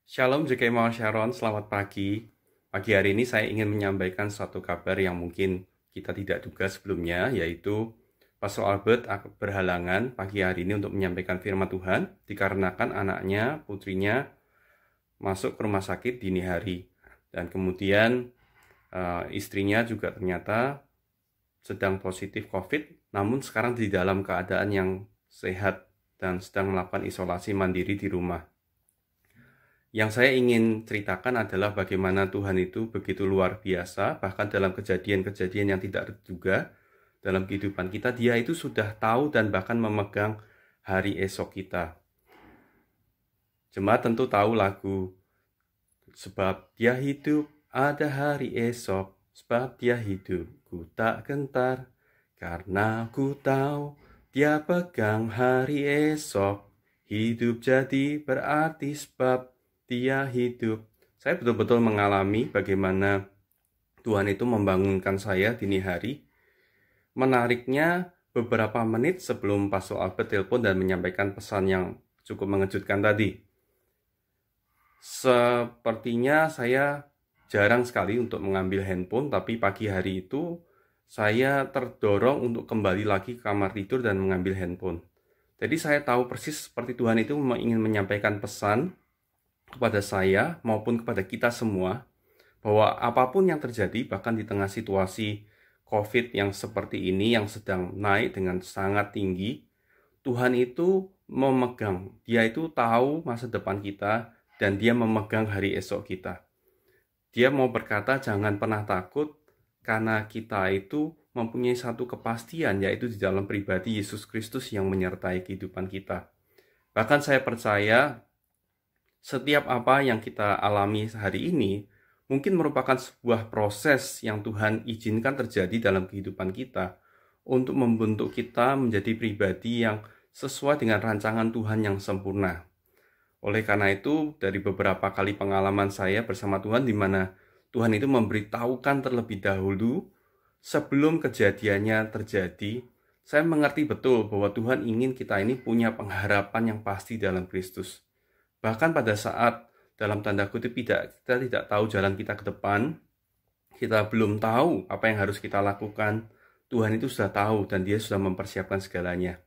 Shalom JK Mawar Sharon, selamat pagi. Pagi hari ini saya ingin menyampaikan suatu kabar yang mungkin kita tidak duga sebelumnya, yaitu Pastor Albert berhalangan pagi hari ini untuk menyampaikan firman Tuhan, dikarenakan anaknya, putrinya, masuk ke rumah sakit dini hari. Dan kemudian istrinya juga ternyata sedang positif COVID, namun sekarang di dalam keadaan yang sehat dan sedang melakukan isolasi mandiri di rumah. Yang saya ingin ceritakan adalah bagaimana Tuhan itu begitu luar biasa, bahkan dalam kejadian-kejadian yang tidak terduga dalam kehidupan kita, Dia itu sudah tahu dan bahkan memegang hari esok kita. Jemaat tentu tahu lagu, sebab Dia hidup ada hari esok, sebab Dia hidup, ku tak gentar, karena ku tahu Dia pegang hari esok. Hidup jadi berarti sebab Dia hidup. Saya betul-betul mengalami bagaimana Tuhan itu membangunkan saya dini hari. Menariknya, beberapa menit sebelum Pastor Albert telepon dan menyampaikan pesan yang cukup mengejutkan tadi. Sepertinya saya jarang sekali untuk mengambil handphone, tapi pagi hari itu saya terdorong untuk kembali lagi ke kamar tidur dan mengambil handphone. Jadi saya tahu persis seperti Tuhan itu ingin menyampaikan pesan kepada saya maupun kepada kita semua, bahwa apapun yang terjadi, bahkan di tengah situasi COVID yang seperti ini, yang sedang naik dengan sangat tinggi, Tuhan itu memegang, Dia itu tahu masa depan kita, dan Dia memegang hari esok kita. Dia mau berkata, jangan pernah takut, karena kita itu mempunyai satu kepastian, yaitu di dalam pribadi Yesus Kristus yang menyertai kehidupan kita. Bahkan saya percaya, setiap apa yang kita alami hari ini mungkin merupakan sebuah proses yang Tuhan izinkan terjadi dalam kehidupan kita untuk membentuk kita menjadi pribadi yang sesuai dengan rancangan Tuhan yang sempurna. Oleh karena itu, dari beberapa kali pengalaman saya bersama Tuhan, di mana Tuhan itu memberitahukan terlebih dahulu sebelum kejadiannya terjadi, saya mengerti betul bahwa Tuhan ingin kita ini punya pengharapan yang pasti dalam Kristus. Bahkan pada saat dalam tanda kutip kita tidak tahu jalan kita ke depan, kita belum tahu apa yang harus kita lakukan, Tuhan itu sudah tahu dan Dia sudah mempersiapkan segalanya.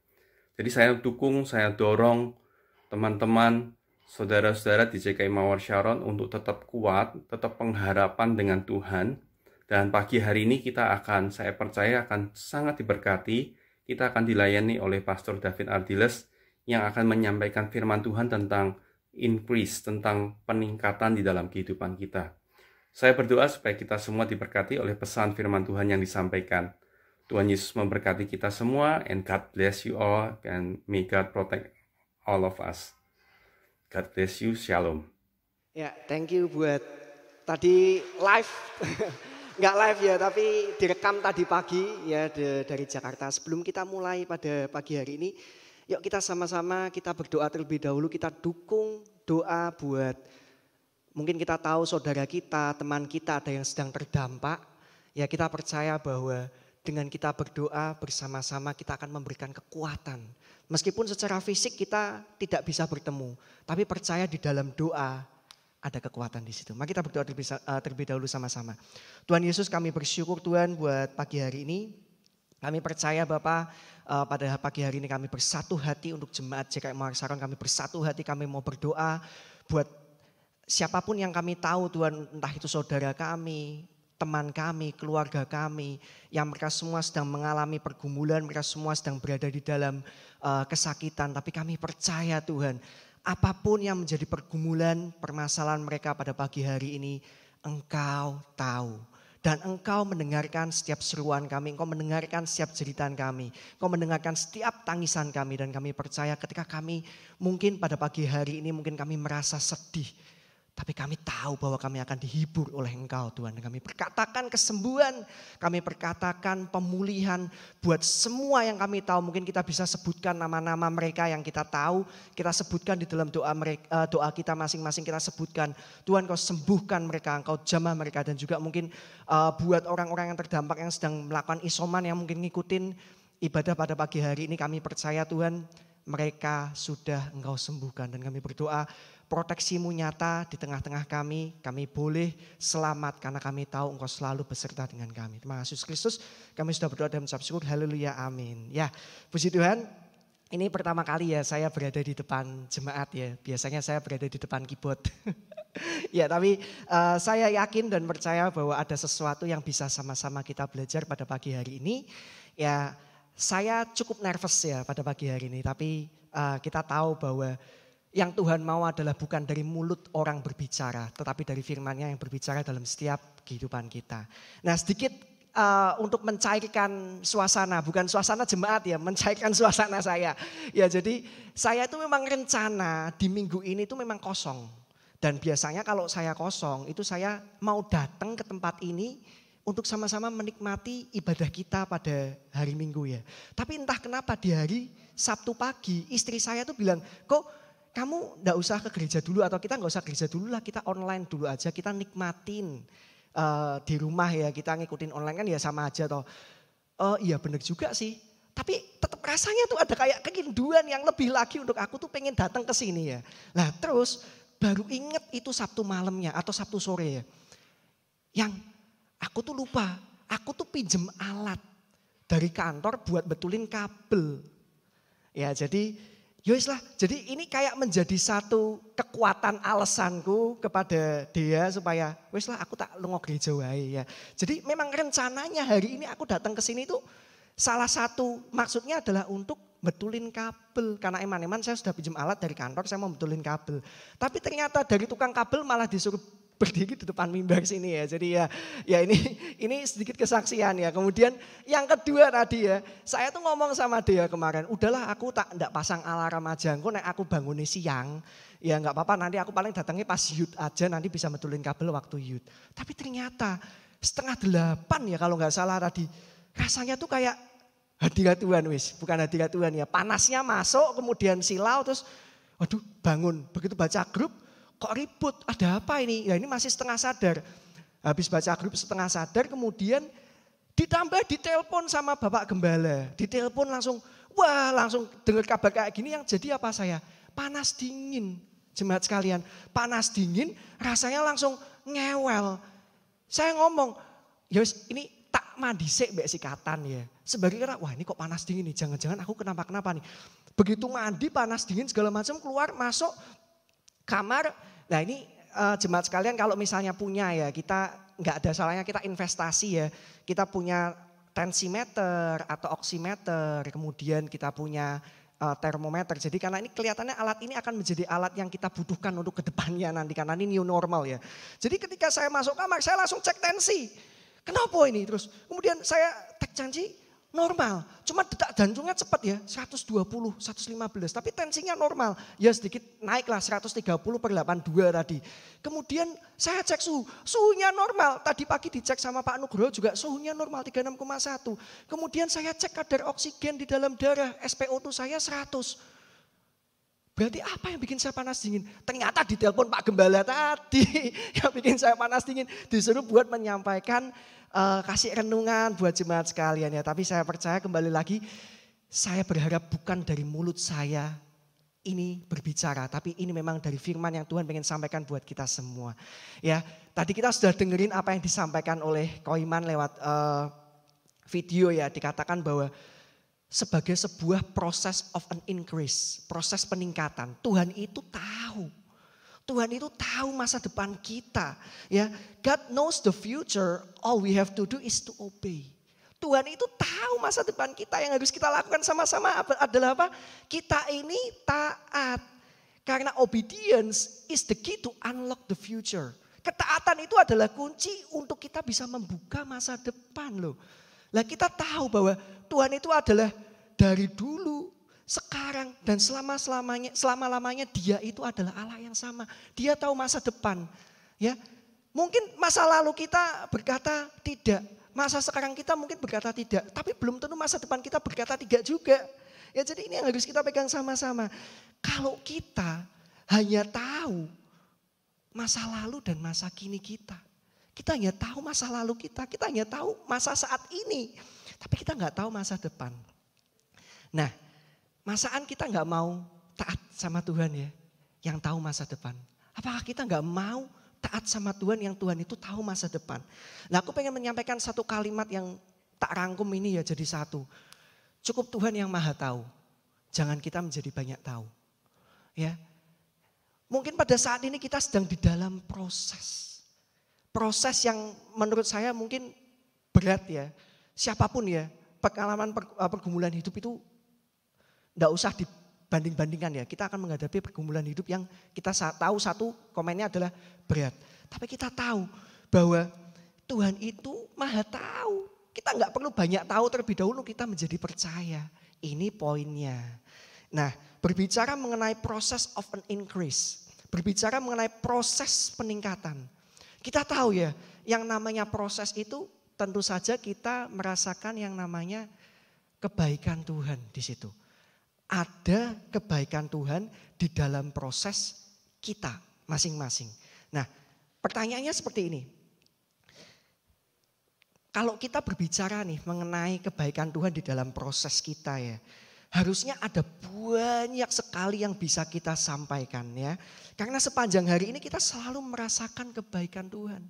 Jadi saya dukung, saya dorong teman-teman, saudara-saudara di JKI Mawar Sharon untuk tetap kuat, tetap pengharapan dengan Tuhan. Dan pagi hari ini saya percaya akan sangat diberkati. Kita akan dilayani oleh Pastor David Ardiles yang akan menyampaikan firman Tuhan tentang increase, tentang peningkatan di dalam kehidupan kita. Saya berdoa supaya kita semua diberkati oleh pesan firman Tuhan yang disampaikan. Tuhan Yesus memberkati kita semua, and God bless you all, and may God protect all of us. God bless you, shalom. Ya, thank you buat tadi live, nggak live ya, tapi direkam tadi pagi ya dari Jakarta. Sebelum kita mulai pada pagi hari ini, yuk kita sama-sama kita berdoa terlebih dahulu, kita dukung doa buat mungkin kita tahu saudara kita, teman kita ada yang sedang terdampak. Ya kita percaya bahwa dengan kita berdoa bersama-sama kita akan memberikan kekuatan. Meskipun secara fisik kita tidak bisa bertemu, tapi percaya di dalam doa ada kekuatan di situ. Mari kita berdoa terlebih dahulu sama-sama. Tuhan Yesus, kami bersyukur Tuhan buat pagi hari ini. Kami percaya Bapak, pada pagi hari ini kami bersatu hati untuk jemaat JKI Mawar Sharon. Kami bersatu hati, kami mau berdoa buat siapapun yang kami tahu Tuhan, entah itu saudara kami, teman kami, keluarga kami, yang mereka semua sedang mengalami pergumulan, mereka semua sedang berada di dalam kesakitan. Tapi kami percaya Tuhan, apapun yang menjadi pergumulan, permasalahan mereka pada pagi hari ini, Engkau tahu. Dan Engkau mendengarkan setiap seruan kami, Engkau mendengarkan setiap jeritan kami, Engkau mendengarkan setiap tangisan kami. Dan kami percaya ketika kami mungkin pada pagi hari ini mungkin kami merasa sedih, tapi kami tahu bahwa kami akan dihibur oleh Engkau Tuhan. Dan kami perkatakan kesembuhan, kami perkatakan pemulihan buat semua yang kami tahu. Mungkin kita bisa sebutkan nama-nama mereka yang kita tahu. Kita sebutkan di dalam doa kita masing-masing, kita sebutkan. Tuhan Kau sembuhkan mereka, Engkau jamah mereka. Dan juga mungkin buat orang-orang yang terdampak yang sedang melakukan isoman, yang mungkin ngikutin ibadah pada pagi hari ini, kami percaya Tuhan mereka sudah Engkau sembuhkan. Dan kami berdoa proteksi-Mu nyata di tengah-tengah kami boleh selamat karena kami tahu Engkau selalu beserta dengan kami. Terima kasih Yesus Kristus, kami sudah berdoa dan mengucap syukur, haleluya, amin. Ya, puji Tuhan, ini pertama kali ya saya berada di depan jemaat ya, biasanya saya berada di depan keyboard. Ya, tapi saya yakin dan percaya bahwa ada sesuatu yang bisa sama-sama kita belajar pada pagi hari ini. Ya, saya cukup nervous ya pada pagi hari ini, tapi kita tahu bahwa yang Tuhan mau adalah bukan dari mulut orang berbicara, tetapi dari firman-Nya yang berbicara dalam setiap kehidupan kita. Nah, sedikit untuk mencairkan suasana, bukan suasana jemaat ya, mencairkan suasana saya. Ya, jadi saya itu memang rencana di minggu ini itu memang kosong. Dan biasanya kalau saya kosong itu saya mau datang ke tempat ini untuk sama-sama menikmati ibadah kita pada hari Minggu ya. Tapi entah kenapa di hari Sabtu pagi istri saya tuh bilang, kok kamu gak usah ke gereja dulu atau kita gak usah gereja dulu lah, kita online dulu aja, kita nikmatin di rumah ya, kita ngikutin online kan ya sama aja toh. Iya bener juga sih, tapi tetap rasanya tuh ada kayak kerinduan yang lebih lagi untuk aku tuh pengen datang ke sini ya. Nah terus baru inget itu Sabtu malamnya atau Sabtu sore ya. Yang aku tuh lupa, aku tuh pinjem alat dari kantor buat betulin kabel. Ya jadi yowis lah, jadi ini kayak menjadi satu kekuatan alasanku kepada dia supaya wis lah aku tak lunga gereja wae ya. Jadi memang rencananya hari ini aku datang ke sini tuh salah satu maksudnya adalah untuk betulin kabel. Karena eman-eman saya sudah pinjam alat dari kantor, saya mau betulin kabel. Tapi ternyata dari tukang kabel malah disuruh berdiri di depan mimbar sini ya. Jadi ya ini sedikit kesaksian ya. Kemudian yang kedua tadi ya, saya tuh ngomong sama dia kemarin, udahlah aku enggak pasang alarm aja. Engko nek aku bangunnya siang, ya enggak apa-apa, nanti aku paling datangnya pas yud aja, nanti bisa betulin kabel waktu yud. Tapi ternyata 7:30 ya kalau enggak salah tadi, rasanya tuh kayak hadirat Tuhan wis, bukan hadirat Tuhan ya. Panasnya masuk, kemudian silau, terus waduh bangun. Begitu baca grup, kok ribut, ada apa ini? Ya ini masih setengah sadar. Habis baca grup setengah sadar, kemudian ditambah ditelepon sama Bapak Gembala. Ditelepon langsung, wah langsung dengar kabar kayak gini, yang jadi apa saya? Panas dingin, jemaat sekalian. Panas dingin, rasanya langsung ngewel. Saya ngomong, ya ini tak mandi sik mbak sikatan ya. Sebagai wah ini kok panas dingin nih, jangan-jangan aku kenapa-kenapa nih. Begitu mandi panas dingin segala macam, keluar masuk kamar. Nah ini jemaat sekalian kalau misalnya punya ya, kita nggak ada salahnya kita investasi ya. Kita punya tensimeter atau oximeter, kemudian kita punya termometer. Jadi karena ini kelihatannya alat ini akan menjadi alat yang kita butuhkan untuk kedepannya nanti, karena ini new normal ya. Jadi ketika saya masuk kamar saya langsung cek tensi. Kenapa ini? Terus kemudian saya cek tensi normal. Cuma detak jantungnya cepat ya, 120, 115. Tapi tensinya normal. Ya sedikit naiklah 130/82 tadi. Kemudian saya cek suhu, suhunya normal. Tadi pagi dicek sama Pak Nugroho juga suhunya normal 36,1. Kemudian saya cek kadar oksigen di dalam darah, SpO2 saya 100. Berarti apa yang bikin saya panas dingin? Ternyata ditelepon Pak Gembala tadi yang bikin saya panas dingin. Disuruh buat menyampaikan kasih renungan buat jemaat sekalian ya. Tapi saya percaya kembali lagi, saya berharap bukan dari mulut saya ini berbicara. Tapi ini memang dari firman yang Tuhan pengen sampaikan buat kita semua. Ya, tadi kita sudah dengerin apa yang disampaikan oleh Koiman lewat video ya. Dikatakan bahwa sebagai sebuah proses of an increase, proses peningkatan. Tuhan itu tahu. Tuhan itu tahu masa depan kita. Ya, God knows the future, all we have to do is to obey. Tuhan itu tahu masa depan kita, yang harus kita lakukan sama-sama adalah apa? Kita ini taat. Karena obedience is the key to unlock the future. Ketaatan itu adalah kunci untuk kita bisa membuka masa depan loh. Lah kita tahu bahwa Tuhan itu adalah dari dulu, sekarang, dan selama-lamanya dia itu adalah Allah yang sama. Dia tahu masa depan. Ya, mungkin masa lalu kita berkata tidak, masa sekarang kita mungkin berkata tidak, tapi belum tentu masa depan kita berkata tidak juga. Ya jadi ini yang harus kita pegang sama-sama. Kalau kita hanya tahu masa lalu dan masa kini kita hanya tahu masa lalu kita hanya tahu masa saat ini, tapi kita nggak tahu masa depan. Nah, Masaan kita nggak mau taat sama Tuhan ya, yang tahu masa depan? Apakah kita nggak mau taat sama Tuhan yang Tuhan itu tahu masa depan? Nah, aku pengen menyampaikan satu kalimat yang tak rangkum ini ya jadi satu. Cukup Tuhan yang maha tahu. Jangan kita menjadi banyak tahu. Ya. Mungkin pada saat ini kita sedang di dalam proses. Proses yang menurut saya mungkin berat ya. Siapapun ya, pengalaman pergumulan hidup itu enggak usah dibanding-bandingkan ya. Kita akan menghadapi pergumulan hidup yang kita tahu satu komennya adalah berat. Tapi kita tahu bahwa Tuhan itu maha tahu. Kita enggak perlu banyak tahu terlebih dahulu kita menjadi percaya. Ini poinnya. Nah, berbicara mengenai proses of an increase. Berbicara mengenai proses peningkatan. Kita tahu ya, yang namanya proses itu tentu saja kita merasakan yang namanya kebaikan Tuhan di situ. Ada kebaikan Tuhan di dalam proses kita masing-masing. Nah, pertanyaannya seperti ini. Kalau kita berbicara nih mengenai kebaikan Tuhan di dalam proses kita ya, harusnya ada banyak sekali yang bisa kita sampaikan ya. Karena sepanjang hari ini kita selalu merasakan kebaikan Tuhan.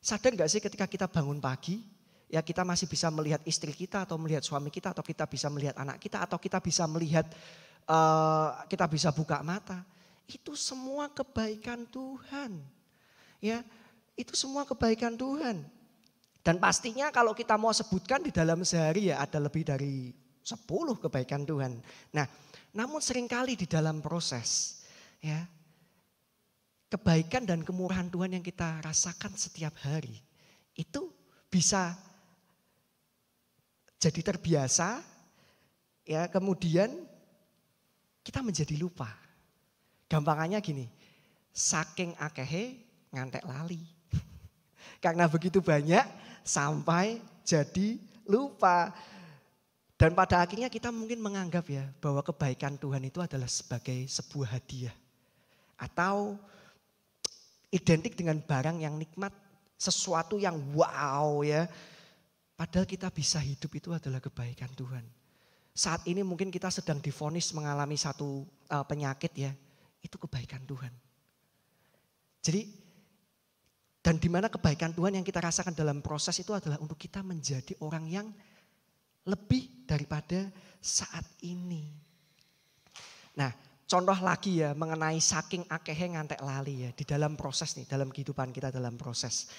Sadar gak sih ketika kita bangun pagi, ya kita masih bisa melihat istri kita atau melihat suami kita atau kita bisa melihat anak kita atau kita bisa melihat, kita bisa buka mata. Itu semua kebaikan Tuhan. Ya, itu semua kebaikan Tuhan. Dan pastinya kalau kita mau sebutkan di dalam sehari ya ada lebih dari 10 kebaikan Tuhan. Nah, namun seringkali di dalam proses ya kebaikan dan kemurahan Tuhan yang kita rasakan setiap hari itu bisa jadi terbiasa ya, kemudian kita menjadi lupa. Gampangannya gini, saking akehe ngantek lali. Karena begitu banyak sampai jadi lupa. Dan pada akhirnya kita mungkin menganggap ya bahwa kebaikan Tuhan itu adalah sebagai sebuah hadiah. Atau identik dengan barang yang nikmat, sesuatu yang wow ya. Padahal kita bisa hidup itu adalah kebaikan Tuhan. Saat ini mungkin kita sedang divonis mengalami satu penyakit ya, itu kebaikan Tuhan. Jadi, dan di mana kebaikan Tuhan yang kita rasakan dalam proses itu adalah untuk kita menjadi orang yang lebih daripada saat ini. Nah, contoh lagi ya mengenai saking akehe ngantek lali ya di dalam proses nih, dalam kehidupan kita dalam proses.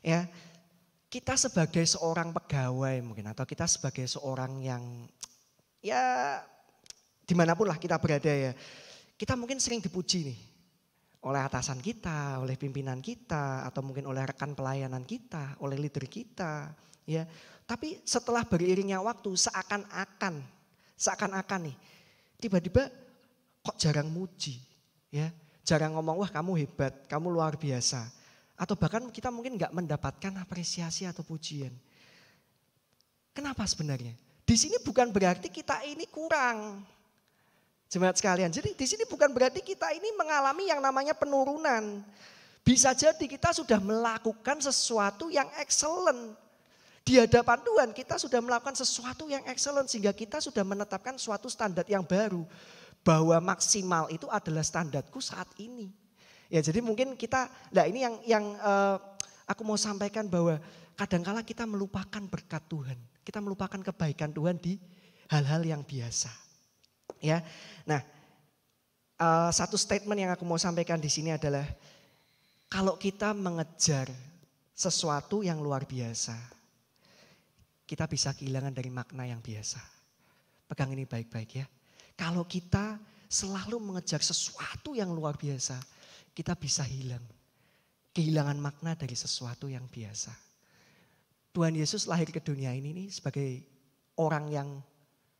Ya, kita sebagai seorang pegawai mungkin atau kita sebagai seorang yang ya dimanapun lah kita berada ya. Kita mungkin sering dipuji nih oleh atasan kita, oleh pimpinan kita, atau mungkin oleh rekan pelayanan kita, oleh leader kita. Ya, tapi setelah beriringnya waktu seakan-akan nih, tiba-tiba kok jarang muji, ya, jarang ngomong wah kamu hebat, kamu luar biasa, atau bahkan kita mungkin nggak mendapatkan apresiasi atau pujian. Kenapa sebenarnya? Di sini bukan berarti kita ini kurang. Jemaat sekalian, jadi di sini bukan berarti kita ini mengalami yang namanya penurunan. Bisa jadi kita sudah melakukan sesuatu yang excellent. Di hadapan Tuhan kita sudah melakukan sesuatu yang excellent sehingga kita sudah menetapkan suatu standar yang baru. Bahwa maksimal itu adalah standarku saat ini. Ya jadi mungkin kita, nah ini yang aku mau sampaikan bahwa kadangkala kita melupakan berkat Tuhan. Kita melupakan kebaikan Tuhan di hal-hal yang biasa. Ya, nah satu statement yang aku mau sampaikan di sini adalah kalau kita mengejar sesuatu yang luar biasa, kita bisa kehilangan dari makna yang biasa. Pegang ini baik-baik ya. Kalau kita selalu mengejar sesuatu yang luar biasa, kita bisa kehilangan makna dari sesuatu yang biasa. Tuhan Yesus lahir ke dunia ini nih sebagai orang yang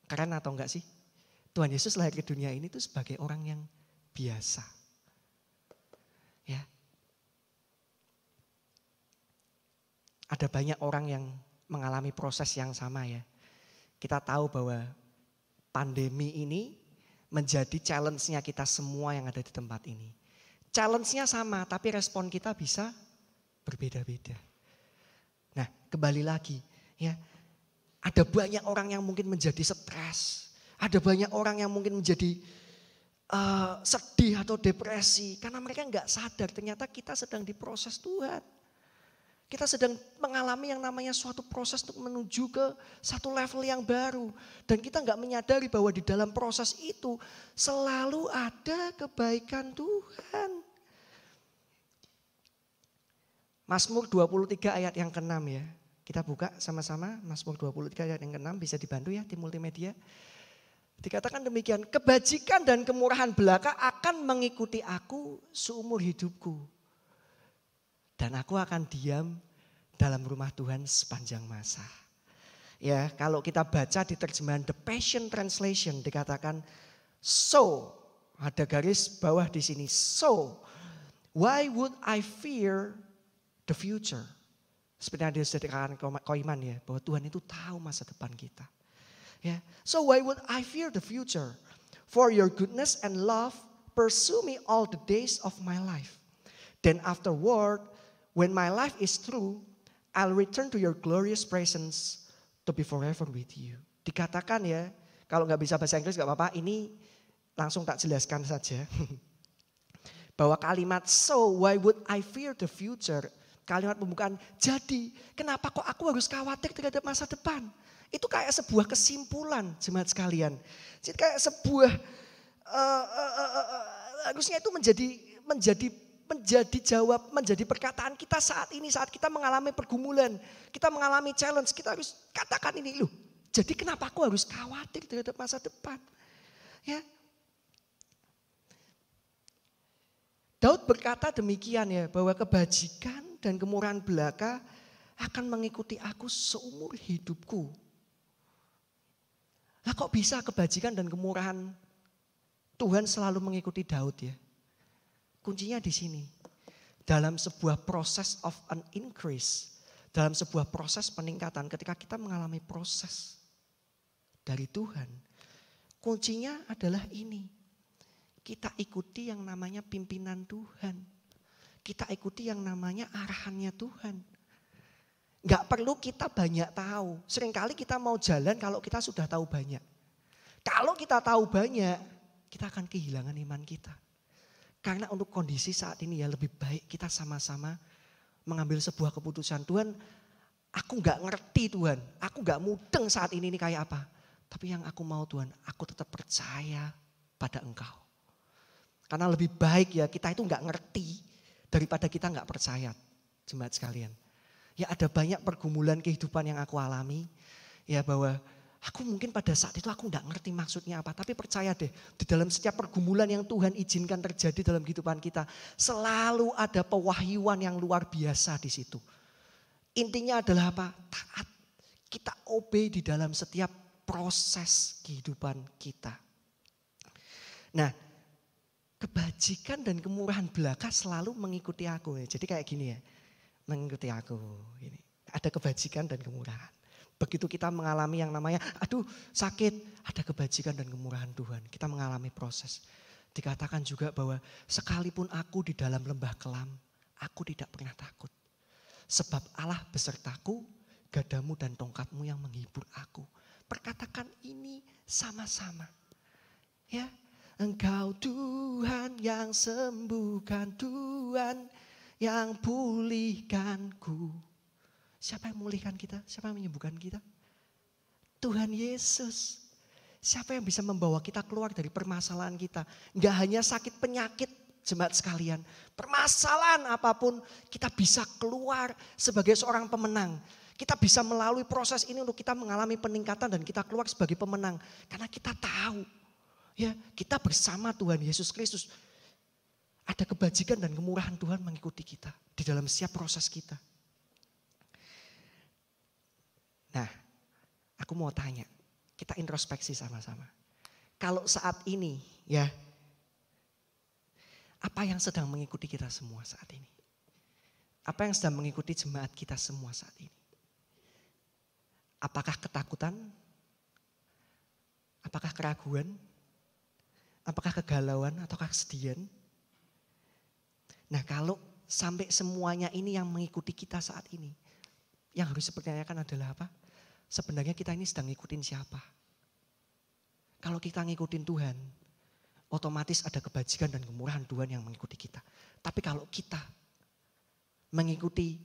keren atau enggak sih? Tuhan Yesus lahir ke dunia ini tuh sebagai orang yang biasa. Ya. Ada banyak orang yang mengalami proses yang sama ya. Kita tahu bahwa pandemi ini menjadi challenge-nya kita semua yang ada di tempat ini. Challenge-nya sama tapi respon kita bisa berbeda-beda. Nah, kembali lagi ya. Ada banyak orang yang mungkin menjadi stres. Ada banyak orang yang mungkin menjadi sedih atau depresi karena mereka nggak sadar ternyata kita sedang diproses Tuhan. Kita sedang mengalami yang namanya suatu proses untuk menuju ke satu level yang baru. Dan kita nggak menyadari bahwa di dalam proses itu selalu ada kebaikan Tuhan. Mazmur 23 ayat yang ke-6 ya. Kita buka sama-sama Mazmur 23 ayat yang ke-6, bisa dibantu ya tim multimedia. Dikatakan demikian, kebajikan dan kemurahan belaka akan mengikuti aku seumur hidupku. Dan aku akan diam dalam rumah Tuhan sepanjang masa. Ya, kalau kita baca di terjemahan The Passion Translation dikatakan, so, ada garis bawah di sini, so, why would I fear the future? Seperti yang sudah dikatakan Koiman ya, bahwa Tuhan itu tahu masa depan kita. Ya, so why would I fear the future? For your goodness and love pursue me all the days of my life. Then afterward, when my life is through, I'll return to your glorious presence to be forever with you. Dikatakan ya, kalau nggak bisa bahasa Inggris nggak apa-apa, ini langsung tak jelaskan saja. Bahwa kalimat so, why would I fear the future? Kalimat pembukaan, jadi kenapa kok aku harus khawatir terhadap masa depan? Itu kayak sebuah kesimpulan jemaat sekalian. Jadi kayak sebuah, harusnya itu menjadi jawab, menjadi perkataan kita saat ini, saat kita mengalami pergumulan, kita mengalami challenge, kita harus katakan ini loh. Jadi kenapa aku harus khawatir terhadap masa depan? Ya. Daud berkata demikian ya, bahwa kebajikan dan kemurahan belaka akan mengikuti aku seumur hidupku. Lah kok bisa kebajikan dan kemurahan Tuhan selalu mengikuti Daud ya? Kuncinya di sini. Dalam sebuah proses of an increase, dalam sebuah proses peningkatan, ketika kita mengalami proses dari Tuhan, kuncinya adalah ini. Kita ikuti yang namanya pimpinan Tuhan. Kita ikuti yang namanya arahannya Tuhan. Gak perlu kita banyak tahu. Seringkali kita mau jalan kalau kita sudah tahu banyak. Kalau kita tahu banyak, kita akan kehilangan iman kita. Karena untuk kondisi saat ini ya lebih baik kita sama-sama mengambil sebuah keputusan. Tuhan, aku gak ngerti Tuhan. Aku gak mudeng saat ini kayak apa. Tapi yang aku mau Tuhan, aku tetap percaya pada Engkau. Karena lebih baik ya kita itu gak ngerti daripada kita gak percaya. Jemaat sekalian. Ya ada banyak pergumulan kehidupan yang aku alami. Ya bahwa aku mungkin pada saat itu aku gak ngerti maksudnya apa. Tapi percaya deh, di dalam setiap pergumulan yang Tuhan izinkan terjadi dalam kehidupan kita, selalu ada pewahyuan yang luar biasa di situ. Intinya adalah apa? Taat. Kita obey di dalam setiap proses kehidupan kita. Nah, kebajikan dan kemurahan belaka selalu mengikuti aku. Jadi kayak gini ya, mengikuti aku. Ini ada kebajikan dan kemurahan. Begitu kita mengalami yang namanya, aduh sakit, ada kebajikan dan kemurahan Tuhan. Kita mengalami proses. Dikatakan juga bahwa sekalipun aku di dalam lembah kelam, aku tidak pernah takut. Sebab Allah besertaku, gadamu dan tongkatmu yang menghibur aku. Perkatakan ini sama-sama. Ya, Engkau Tuhan yang sembuhkan, Tuhan yang pulihkanku. Siapa yang memulihkan kita? Siapa yang menyembuhkan kita? Tuhan Yesus. Siapa yang bisa membawa kita keluar dari permasalahan kita? Enggak hanya sakit penyakit jemaat sekalian. Permasalahan apapun kita bisa keluar sebagai seorang pemenang. Kita bisa melalui proses ini untuk kita mengalami peningkatan dan kita keluar sebagai pemenang. Karena kita tahu ya kita bersama Tuhan Yesus Kristus. Ada kebajikan dan kemurahan Tuhan mengikuti kita di dalam setiap proses kita. Nah, aku mau tanya, kita introspeksi sama-sama. Kalau saat ini ya, apa yang sedang mengikuti kita semua saat ini? Apa yang sedang mengikuti jemaat kita semua saat ini? Apakah ketakutan? Apakah keraguan? Apakah kegalauan ataukah kesedihan? Nah kalau sampai semuanya ini yang mengikuti kita saat ini, yang harus dipertanyakan adalah apa? Sebenarnya kita ini sedang ngikutin siapa? Kalau kita ngikutin Tuhan, otomatis ada kebajikan dan kemurahan Tuhan yang mengikuti kita. Tapi kalau kita mengikuti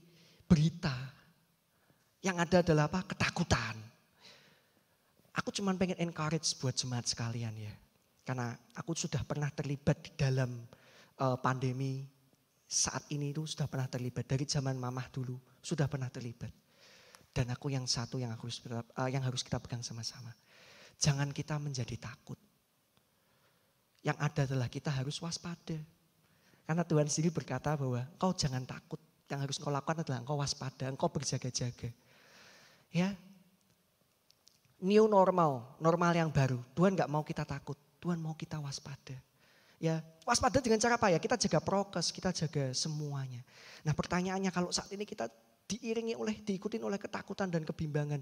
berita, yang ada adalah apa? Ketakutan. Aku cuma pengen encourage buat jemaat sekalian ya. Karena aku sudah pernah terlibat di dalam pandemi saat ini itu sudah pernah terlibat. Dari zaman mamah dulu sudah pernah terlibat. Dan aku yang satu yang harus kita pegang sama-sama. Jangan kita menjadi takut. Yang ada adalah kita harus waspada. Karena Tuhan sendiri berkata bahwa engkau jangan takut. Yang harus engkau lakukan adalah engkau waspada, engkau berjaga-jaga. Ya, new normal, normal yang baru. Tuhan gak mau kita takut, Tuhan mau kita waspada. Ya, waspada dengan cara apa ya? Kita jaga prokes, kita jaga semuanya. Nah pertanyaannya kalau saat ini kita diikutin oleh ketakutan dan kebimbangan.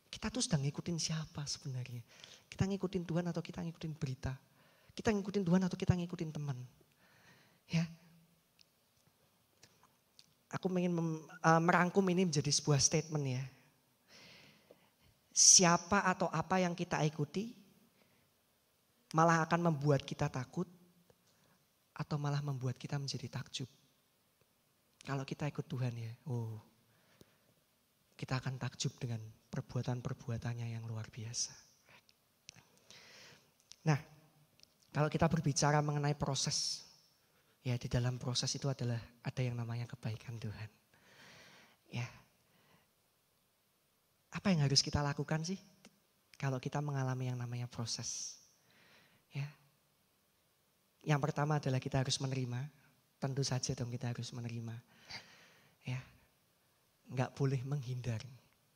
Kita tuh sedang ngikutin siapa sebenarnya? Kita ngikutin Tuhan atau kita ngikutin berita? Kita ngikutin Tuhan atau kita ngikutin teman? Ya, aku ingin merangkum ini menjadi sebuah statement ya. Siapa atau apa yang kita ikuti malah akan membuat kita takut atau malah membuat kita menjadi takjub. Kalau kita ikut Tuhan ya, kita akan takjub dengan perbuatan-perbuatannya yang luar biasa. Nah, kalau kita berbicara mengenai proses, ya di dalam proses itu ada yang namanya kebaikan Tuhan. Ya, apa yang harus kita lakukan sih kalau kita mengalami yang namanya proses? Ya, yang pertama adalah kita harus menerima. Tentu saja dong kita harus menerima. Ya, nggak boleh menghindar.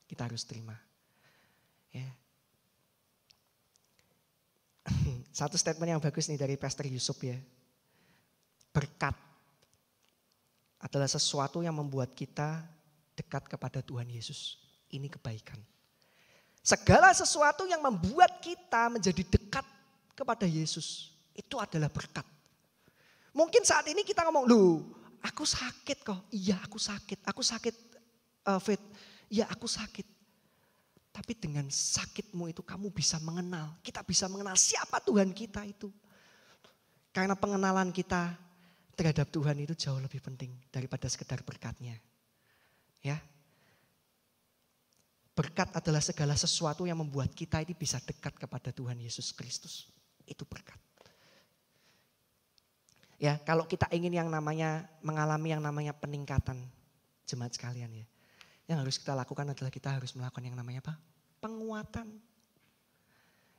Kita harus terima. Ya. Satu statement yang bagus nih dari Pastor Yusuf ya. Berkat adalah sesuatu yang membuat kita dekat kepada Tuhan Yesus. Ini kebaikan. Segala sesuatu yang membuat kita menjadi dekat kepada Yesus. Itu adalah berkat. Mungkin saat ini kita ngomong, loh aku sakit kok. Iya aku sakit. Aku sakit Fit. Iya aku sakit. Tapi dengan sakitmu itu kamu bisa mengenal. Kita bisa mengenal siapa Tuhan kita itu. Karena pengenalan kita terhadap Tuhan itu jauh lebih penting daripada sekedar berkatnya. Ya. Berkat adalah segala sesuatu yang membuat kita ini bisa dekat kepada Tuhan Yesus Kristus. Itu berkat. Ya, kalau kita ingin yang namanya mengalami yang namanya peningkatan, jemaat sekalian ya. Yang harus kita lakukan adalah kita harus melakukan yang namanya apa? Penguatan.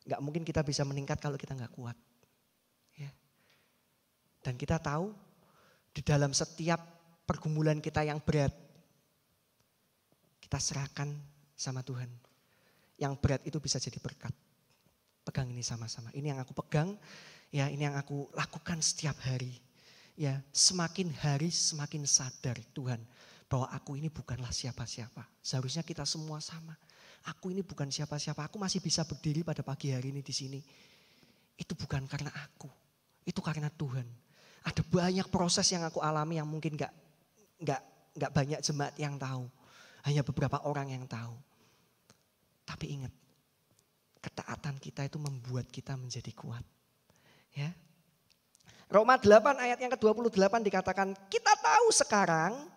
Gak mungkin kita bisa meningkat kalau kita gak kuat. Ya. Dan kita tahu di dalam setiap pergumulan kita yang berat, kita serahkan sama Tuhan. Yang berat itu bisa jadi berkat. Pegang ini sama-sama. Ini yang aku pegang, ya ini yang aku lakukan setiap hari. Ya, semakin hari semakin sadar Tuhan bahwa aku ini bukanlah siapa-siapa. Seharusnya kita semua sama. Aku ini bukan siapa-siapa. Aku masih bisa berdiri pada pagi hari ini di sini. Itu bukan karena aku. Itu karena Tuhan. Ada banyak proses yang aku alami yang mungkin gak banyak jemaat yang tahu. Hanya beberapa orang yang tahu. Tapi ingat, ketaatan kita itu membuat kita menjadi kuat. Ya. Roma 8 ayat yang ke-28 dikatakan, kita tahu sekarang.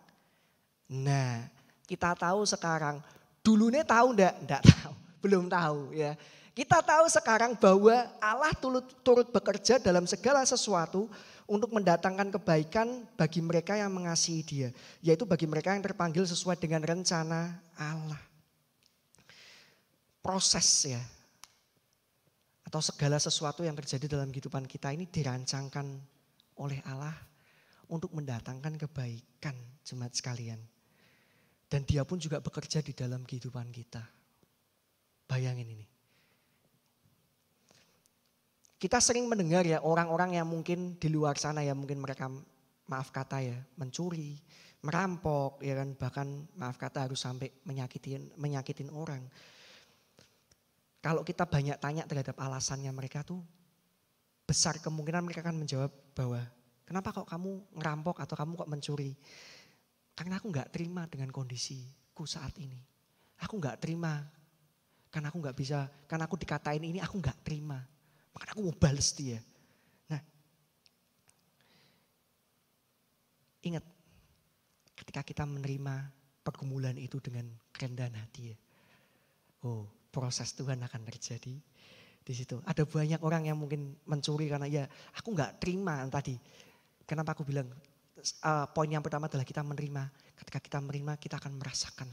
Nah, kita tahu sekarang. Dulunya tahu enggak? Enggak tahu. Belum tahu ya. Kita tahu sekarang bahwa Allah turut bekerja dalam segala sesuatu untuk mendatangkan kebaikan bagi mereka yang mengasihi Dia. Yaitu bagi mereka yang terpanggil sesuai dengan rencana Allah. Proses ya. Atau segala sesuatu yang terjadi dalam kehidupan kita ini dirancangkan oleh Allah untuk mendatangkan kebaikan jemaat sekalian. Dan Dia pun juga bekerja di dalam kehidupan kita. Bayangin ini. Kita sering mendengar ya orang-orang yang mungkin di luar sana ya mungkin mereka maaf kata ya mencuri, merampok ya kan bahkan maaf kata harus sampai menyakitin orang. Kalau kita banyak tanya terhadap alasannya mereka tuh besar kemungkinan mereka akan menjawab bahwa kenapa kok kamu ngerampok atau kamu kok mencuri? Karena aku gak terima dengan kondisiku saat ini. Aku gak terima Karena aku nggak bisa, karena aku dikatain ini aku nggak terima. Makanya aku mau bales dia. Nah, ingat ketika kita menerima pergumulan itu dengan kerendahan hati ya. Oh, proses Tuhan akan terjadi di situ. Ada banyak orang yang mungkin mencuri karena ya aku nggak terima tadi. Kenapa aku bilang poin yang pertama adalah kita menerima. Ketika kita menerima kita akan merasakan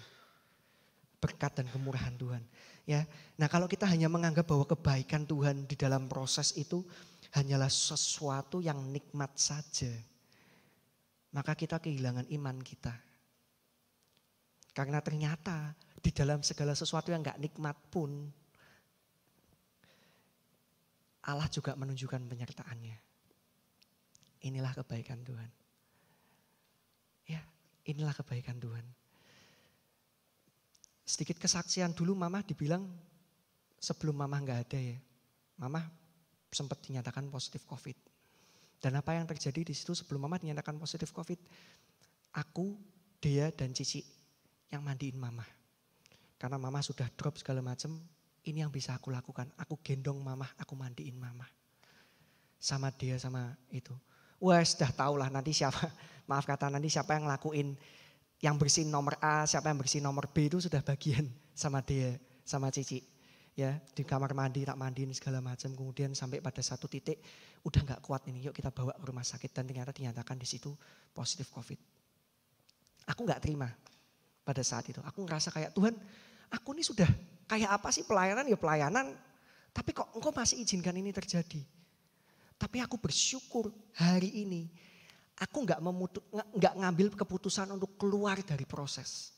berkat dan kemurahan Tuhan. Ya, nah kalau kita hanya menganggap bahwa kebaikan Tuhan di dalam proses itu hanyalah sesuatu yang nikmat saja, maka kita kehilangan iman kita. Karena ternyata di dalam segala sesuatu yang gak nikmat pun, Allah juga menunjukkan penyertaannya. Inilah kebaikan Tuhan. Ya, inilah kebaikan Tuhan. Sedikit kesaksian dulu mama dibilang sebelum mama gak ada ya. Mama sempat dinyatakan positif COVID. Dan apa yang terjadi di situ sebelum mama dinyatakan positif COVID. Aku, Dea dan Cici yang mandiin mama. Karena mama sudah drop segala macam. Ini yang bisa aku lakukan. Aku gendong mama, aku mandiin mama. Sama Dea sama itu. Wah sudah tahu lah nanti siapa. Maaf kata nanti siapa yang ngelakuin. Yang bersihin nomor A, siapa yang bersihin nomor B itu sudah bagian sama dia, sama Cici. Ya, di kamar mandi, tak mandiin segala macam. Kemudian sampai pada satu titik, udah gak kuat ini, yuk kita bawa ke rumah sakit. Dan ternyata dinyatakan di situ positif COVID. Aku gak terima pada saat itu. Aku ngerasa kayak, Tuhan aku ini sudah kayak apa sih pelayanan, ya pelayanan. Tapi kok engkau masih izinkan ini terjadi. Tapi aku bersyukur hari ini. Aku nggak ngambil keputusan untuk keluar dari proses.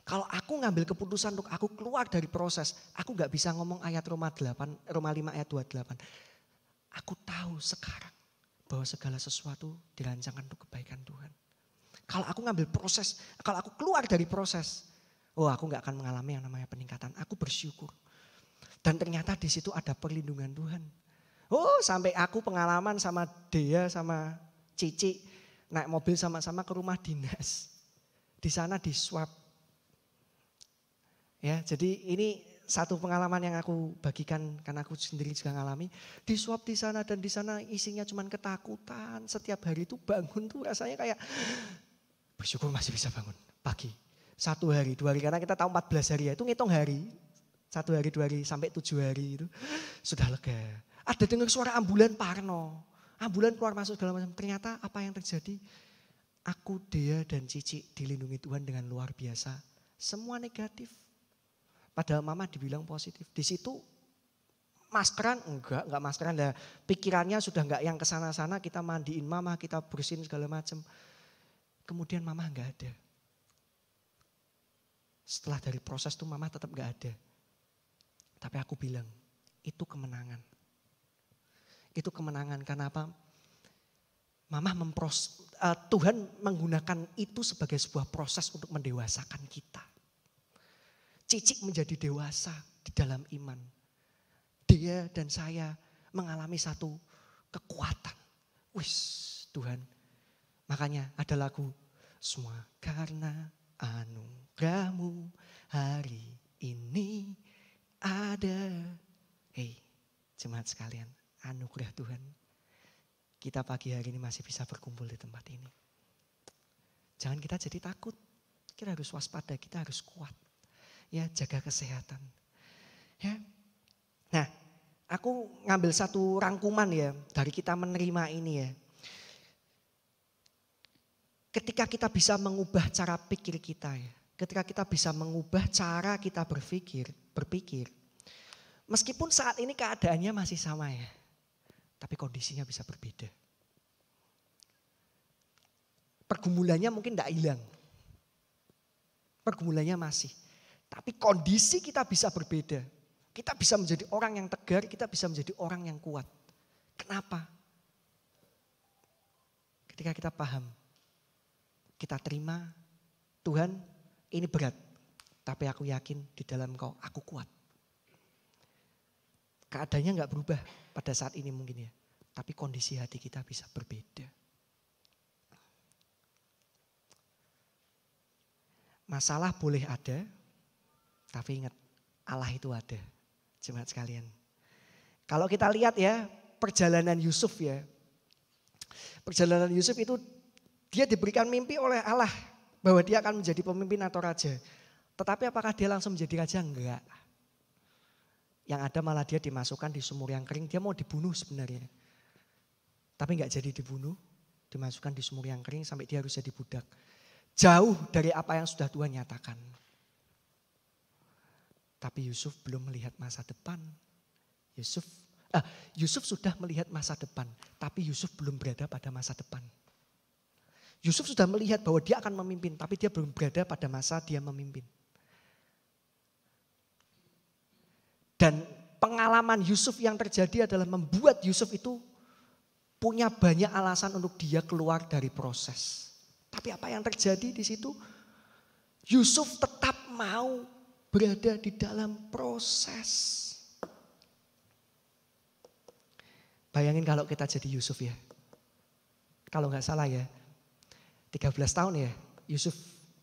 Kalau aku ngambil keputusan untuk aku keluar dari proses, aku nggak bisa ngomong ayat Roma 5 ayat 28. Aku tahu sekarang bahwa segala sesuatu dirancangkan untuk kebaikan Tuhan. Kalau aku ngambil proses, kalau aku keluar dari proses, aku nggak akan mengalami yang namanya peningkatan. Aku bersyukur. Dan ternyata di situ ada perlindungan Tuhan. Sampai aku pengalaman sama Dea sama Cici. Naik mobil sama-sama ke rumah dinas. Di sana di swab. Ya, jadi ini satu pengalaman yang aku bagikan karena aku sendiri juga ngalami. Di swab di sana dan di sana isinya cuma ketakutan. Setiap hari itu bangun tuh rasanya kayak bersyukur masih bisa bangun pagi. 1 hari, 2 hari karena kita tahu 14 hari ya. Itu ngitung hari. 1 hari, 2 hari sampai 7 hari itu sudah lega. Ada dengar suara ambulan Parno. Ambulan keluar masuk segala macam. Ternyata apa yang terjadi? Aku, Dea dan Cici dilindungi Tuhan dengan luar biasa. Semua negatif. Padahal mama dibilang positif. Di situ maskeran enggak maskeran. Lah pikirannya sudah enggak yang kesana-sana. Kita mandiin mama, kita bersihin segala macam. Kemudian mama enggak ada. Setelah dari proses itu mama tetap enggak ada. Tapi aku bilang itu kemenangan. Itu kemenangan karena apa? Tuhan menggunakan itu sebagai sebuah proses untuk mendewasakan kita. Cici menjadi dewasa di dalam iman. Dia dan saya mengalami satu kekuatan. Tuhan. Makanya ada lagu. Semua karena anugerahmu hari ini ada. Jemaat sekalian. Anugerah Tuhan. Kita pagi hari ini masih bisa berkumpul di tempat ini. Jangan kita jadi takut. Kita harus waspada, kita harus kuat. Ya, jaga kesehatan. Ya. Nah, aku ngambil satu rangkuman ya dari kita menerima ini ya. Ketika kita bisa mengubah cara pikir kita ya. Ketika kita bisa mengubah cara kita berpikir. Meskipun saat ini keadaannya masih sama ya. Tapi kondisinya bisa berbeda. Pergumulannya mungkin tidak hilang. Pergumulannya masih. Tapi kondisi kita bisa berbeda. Kita bisa menjadi orang yang tegar, kita bisa menjadi orang yang kuat. Kenapa? Ketika kita paham, kita terima, Tuhan ini berat. Tapi aku yakin di dalam Kau aku kuat. Keadaannya enggak berubah pada saat ini mungkin ya. Tapi kondisi hati kita bisa berbeda. Masalah boleh ada. Tapi ingat Allah itu ada, jemaat sekalian. Kalau kita lihat ya perjalanan Yusuf ya. Perjalanan Yusuf itu dia diberikan mimpi oleh Allah bahwa dia akan menjadi pemimpin atau raja. Tetapi apakah dia langsung menjadi raja? Enggak. Yang ada malah dia dimasukkan di sumur yang kering. Dia mau dibunuh sebenarnya. Tapi enggak jadi dibunuh. Dimasukkan di sumur yang kering sampai dia harus jadi budak. Jauh dari apa yang sudah Tuhan nyatakan. Tapi Yusuf belum melihat masa depan. Yusuf sudah melihat masa depan. Tapi Yusuf belum berada pada masa depan. Yusuf sudah melihat bahwa dia akan memimpin. Tapi dia belum berada pada masa dia memimpin. Dan pengalaman Yusuf yang terjadi adalah membuat Yusuf itu punya banyak alasan untuk dia keluar dari proses. Tapi apa yang terjadi di situ? Yusuf tetap mau berada di dalam proses. Bayangin kalau kita jadi Yusuf ya. Kalau nggak salah ya, 13 tahun ya Yusuf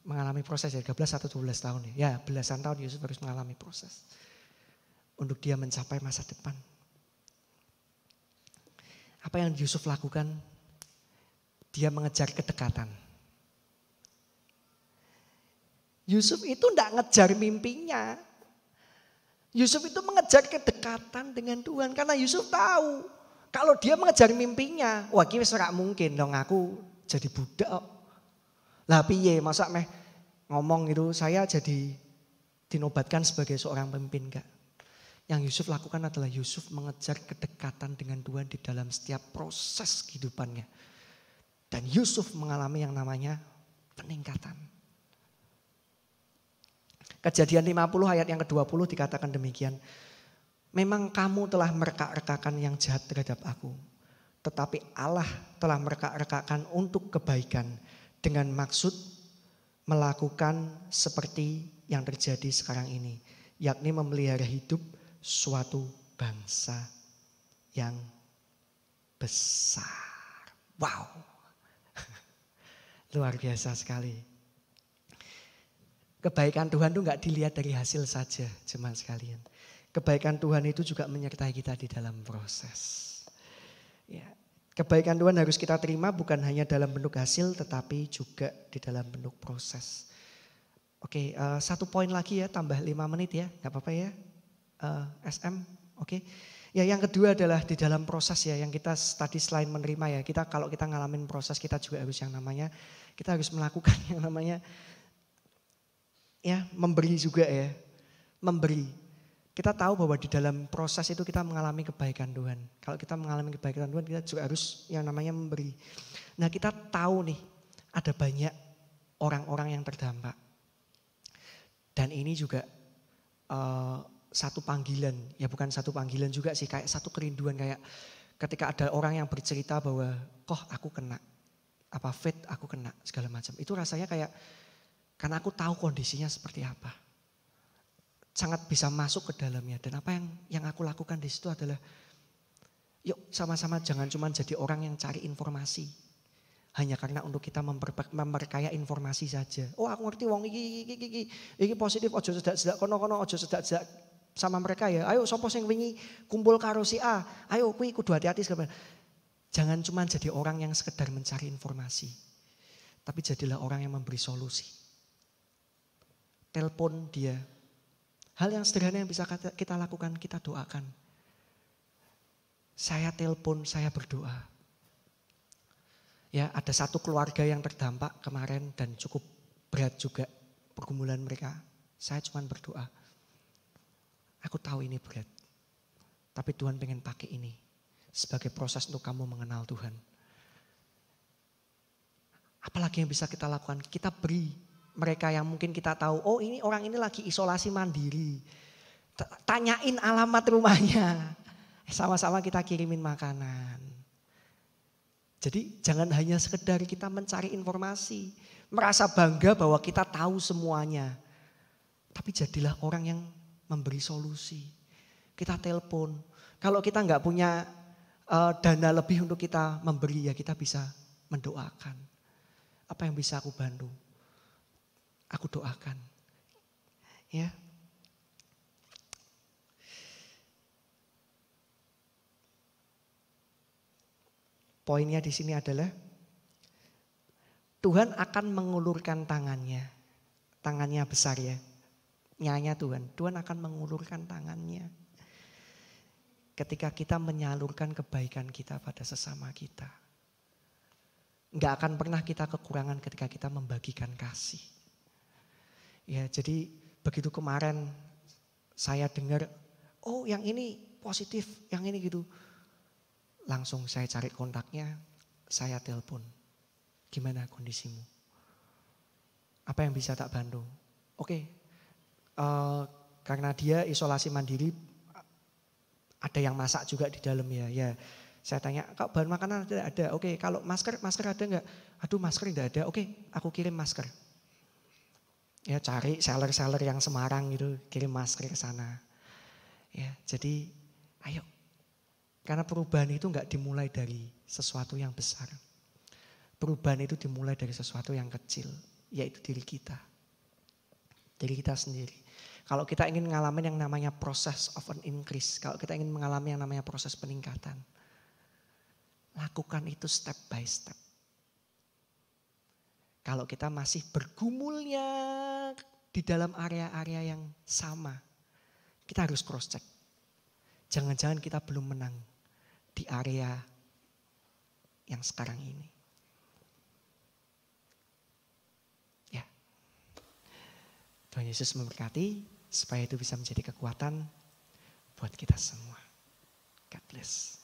mengalami proses ya, 13 atau 12 tahun ya. Ya belasan tahun Yusuf harus mengalami proses. Untuk dia mencapai masa depan. Apa yang Yusuf lakukan? Dia mengejar kedekatan. Yusuf itu tidak ngejar mimpinya. Yusuf itu mengejar kedekatan dengan Tuhan. Karena Yusuf tahu. Kalau dia mengejar mimpinya. Wah ini serak mungkin dong aku jadi budak. Lah piye masa meh ngomong itu saya jadi dinobatkan sebagai seorang pemimpin enggak. Yang Yusuf lakukan adalah Yusuf mengejar kedekatan dengan Tuhan di dalam setiap proses kehidupannya. Dan Yusuf mengalami yang namanya peningkatan. Kejadian 50 ayat yang ke-20 dikatakan demikian. Memang kamu telah merekak-rekakan yang jahat terhadap aku. Tetapi Allah telah merekak-rekakan untuk kebaikan. Dengan maksud melakukan seperti yang terjadi sekarang ini. Yakni memelihara hidup suatu bangsa yang besar. Wow. Luar biasa sekali. Kebaikan Tuhan itu enggak dilihat dari hasil saja, jemaat sekalian. Kebaikan Tuhan itu juga menyertai kita di dalam proses. Ya, kebaikan Tuhan harus kita terima bukan hanya dalam bentuk hasil tetapi juga di dalam bentuk proses. Oke, satu poin lagi ya, tambah 5 menit ya, enggak apa-apa ya. SM, oke. Ya yang kedua adalah di dalam proses ya, yang kita tadi selain menerima ya, kalau kita ngalamin proses kita juga harus yang namanya, kita harus melakukan yang namanya ya memberi juga ya, memberi. Kita tahu bahwa di dalam proses itu kita mengalami kebaikan Tuhan. Kalau kita mengalami kebaikan Tuhan kita juga harus yang namanya memberi. Nah kita tahu nih ada banyak orang-orang yang terdampak. Dan ini juga satu panggilan, ya bukan satu panggilan juga sih, kayak satu kerinduan kayak ketika ada orang yang bercerita bahwa kok aku kena, apa fit aku kena segala macam. Itu rasanya kayak karena aku tahu kondisinya seperti apa. Sangat bisa masuk ke dalamnya dan apa yang aku lakukan di situ adalah yuk sama-sama jangan cuma jadi orang yang cari informasi. Hanya karena untuk kita memperkaya informasi saja. Oh aku ngerti wong iki positif ojo sedak-sedak kono-kono ojo sedak-sedak sama mereka ya. Ayo sapa sing wingi kumpul karo si A. Ayo kuwi kudu hati-hati segala. Jangan cuma jadi orang yang sekedar mencari informasi. Tapi jadilah orang yang memberi solusi. Telepon dia. Hal yang sederhana yang bisa kita lakukan, kita doakan. Saya telepon, saya berdoa. Ya, ada satu keluarga yang terdampak kemarin dan cukup berat juga pergumulan mereka. Saya cuma berdoa. Aku tahu ini berat. Tapi Tuhan pengen pakai ini sebagai proses untuk kamu mengenal Tuhan. Apalagi yang bisa kita lakukan? Kita beri mereka yang mungkin kita tahu, oh ini orang ini lagi isolasi mandiri. Tanyain alamat rumahnya. Sama-sama kita kirimin makanan. Jadi jangan hanya sekedar kita mencari informasi. Merasa bangga bahwa kita tahu semuanya. Tapi jadilah orang yang memberi solusi. Kita telepon. Kalau kita nggak punya dana lebih untuk kita memberi ya kita bisa mendoakan. Apa yang bisa aku bantu? Aku doakan. Ya. Poinnya di sini adalah Tuhan akan mengulurkan tangannya. Tangannya besar ya. Nyanya Tuhan. Tuhan akan mengulurkan tangannya. Ketika kita menyalurkan kebaikan kita pada sesama kita. Enggak akan pernah kita kekurangan ketika kita membagikan kasih. Ya, jadi begitu kemarin saya dengar, oh yang ini positif, yang ini gitu. Langsung saya cari kontaknya, saya telepon. Gimana kondisimu? Apa yang bisa tak bantu? Oke, karena dia isolasi mandiri, ada yang masak juga di dalam ya. Ya, saya tanya, kak bahan makanan ada? Oke, kalau masker ada nggak? Aduh masker nggak ada. Oke, aku kirim masker. Ya cari seller-seller yang Semarang gitu, kirim masker ke sana. Ya, jadi ayo. Karena perubahan itu nggak dimulai dari sesuatu yang besar. Perubahan itu dimulai dari sesuatu yang kecil, yaitu diri kita. Diri kita sendiri. Kalau kita ingin mengalami yang namanya proses of an increase, kalau kita ingin mengalami yang namanya proses peningkatan, lakukan itu step by step. Kalau kita masih bergumulnya di dalam area-area yang sama, kita harus cross check. Jangan-jangan kita belum menang di area yang sekarang ini. Ya. Tuhan Yesus memberkati supaya itu bisa menjadi kekuatan buat kita semua. God bless.